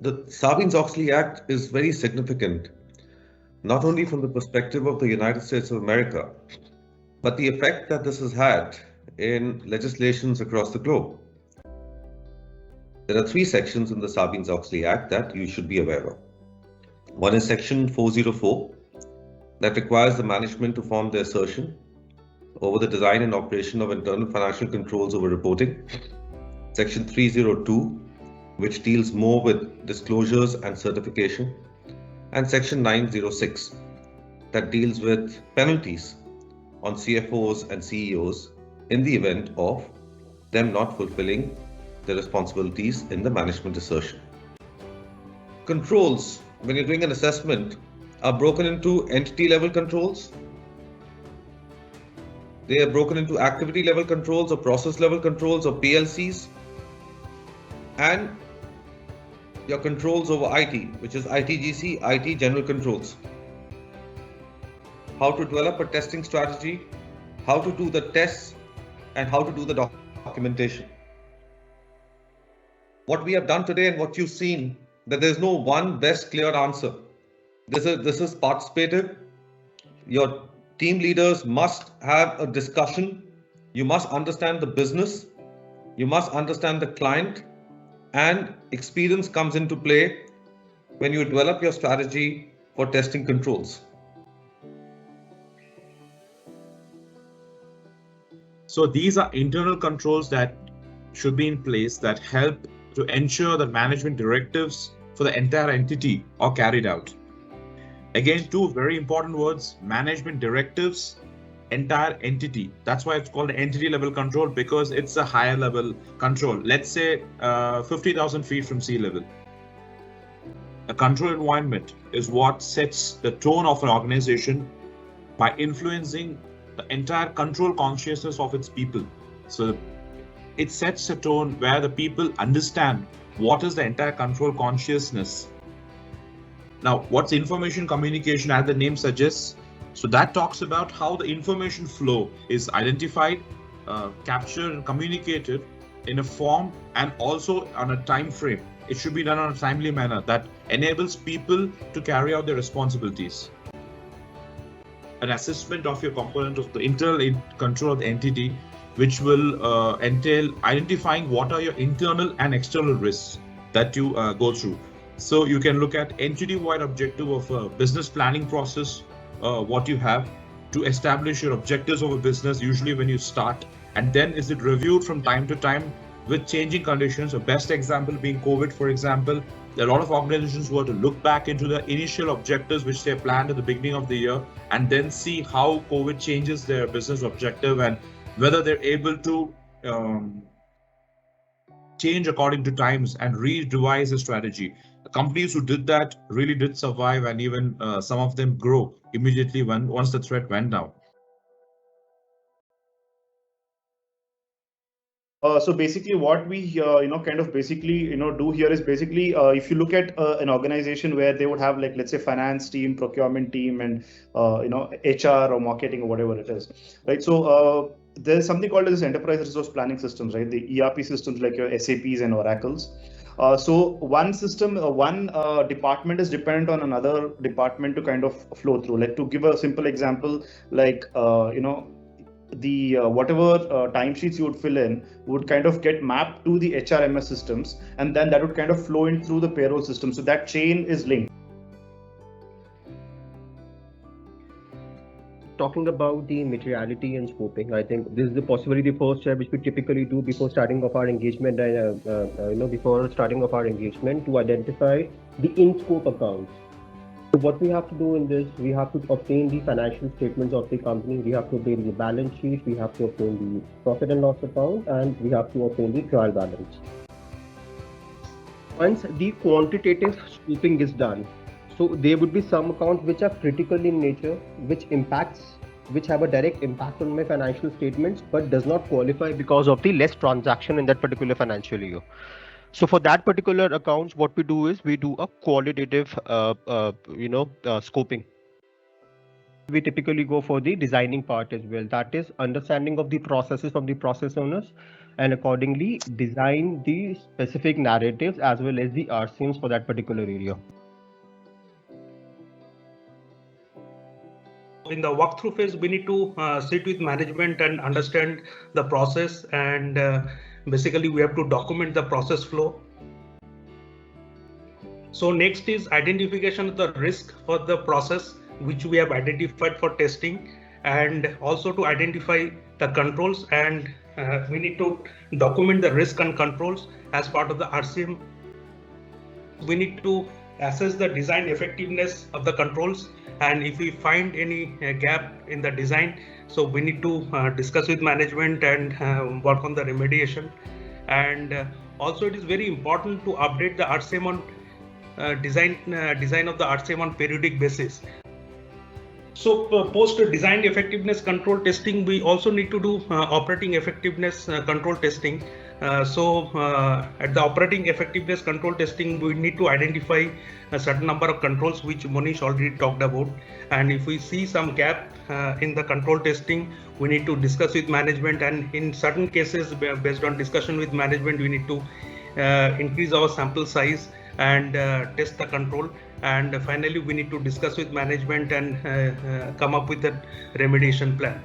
The Sarbanes-Oxley Act is very significant, not only from the perspective of the United States of America, but the effect that this has had in legislations across the globe. There are three sections in the Sarbanes-Oxley Act that you should be aware of. One is Section 404, that requires the management to form their assertion over the design and operation of internal financial controls over reporting. Section 302, which deals more with disclosures and certification. And Section 906, that deals with penalties on CFOs and CEOs in the event of them not fulfilling their responsibilities in the management assertion. Controls, when you're doing an assessment, are broken into entity level controls. They are broken into activity level controls or process level controls or PLCs, and your controls over IT, which is ITGC, IT general controls. How to develop a testing strategy, how to do the tests, and how to do the documentation. What we have done today and what you've seen, that there's no one best clear answer. This is participative. Your team leaders must have a discussion. You must understand the business. You must understand the client, and experience comes into play when you develop your strategy for testing controls. So these are internal controls that should be in place that help to ensure that management directives for the entire entity are carried out. Again, two very important words: management directives, entire entity. That's why it's called entity level control, because it's a higher level control. Let's say 50,000 feet from sea level. A control environment is what sets the tone of an organization by influencing the entire control consciousness of its people. So it sets a tone where the people understand what is the entire control consciousness. Now, what's information communication, as the name suggests? So that talks about how the information flow is identified, captured and communicated in a form and also on a time frame. It should be done in a timely manner that enables people to carry out their responsibilities. An assessment of your component of the internal control of the entity, which will entail identifying what are your internal and external risks that you go through. So you can look at entity-wide objective of a business planning process, what you have to establish your objectives of a business, usually when you start, and then is it reviewed from time to time with changing conditions. A best example being COVID, for example. There are a lot of organizations who are to look back into the initial objectives which they planned at the beginning of the year and then see how COVID changes their business objective and whether they're able to change according to times and revise a strategy. The companies who did that really did survive, and even some of them grow immediately once the threat went down. So basically what we kind of basically do here is basically if you look at an organization where they would have, like, let's say finance team, procurement team, and HR or marketing or whatever it is, right? So there's something called as enterprise resource planning systems, right? The ERP systems like your SAPs and Oracles. So one system, one department is dependent on another department to kind of flow through. Like, to give a simple example, like the whatever timesheets you would fill in would kind of get mapped to the HRMS systems, and then that would kind of flow in through the payroll system. So that chain is linked. Talking about the materiality and scoping, I think this is the possibility first step which we typically do before starting of our engagement, before starting of our engagement, to identify the in-scope accounts. So what we have to do in this, we have to obtain the financial statements of the company, we have to obtain the balance sheet, we have to obtain the profit and loss account, and we have to obtain the trial balance. Once the quantitative scoping is done, so there would be some accounts which are critical in nature, which have a direct impact on my financial statements, but does not qualify because of the less transaction in that particular financial year. So for that particular accounts, what we do is we do a qualitative, scoping. We typically go for the designing part as well. That is understanding of the processes from the process owners, and accordingly design the specific narratives as well as the RCMs for that particular area. In the walkthrough phase, we need to sit with management and understand the process, and basically we have to document the process flow. So next is identification of the risk for the process which we have identified for testing, and also to identify the controls, and we need to document the risk and controls as part of the RCM. We need to assess the design effectiveness of the controls, and if we find any gap in the design, so we need to discuss with management and work on the remediation. And also it is very important to update the RCM on design of the RCM on periodic basis. So post design effectiveness control testing, we also need to do operating effectiveness control testing. So at the operating effectiveness control testing, we need to identify a certain number of controls which Monish already talked about. And if we see some gap in the control testing, we need to discuss with management, and in certain cases, based on discussion with management, we need to increase our sample size and test the control. And finally, we need to discuss with management and come up with a remediation plan.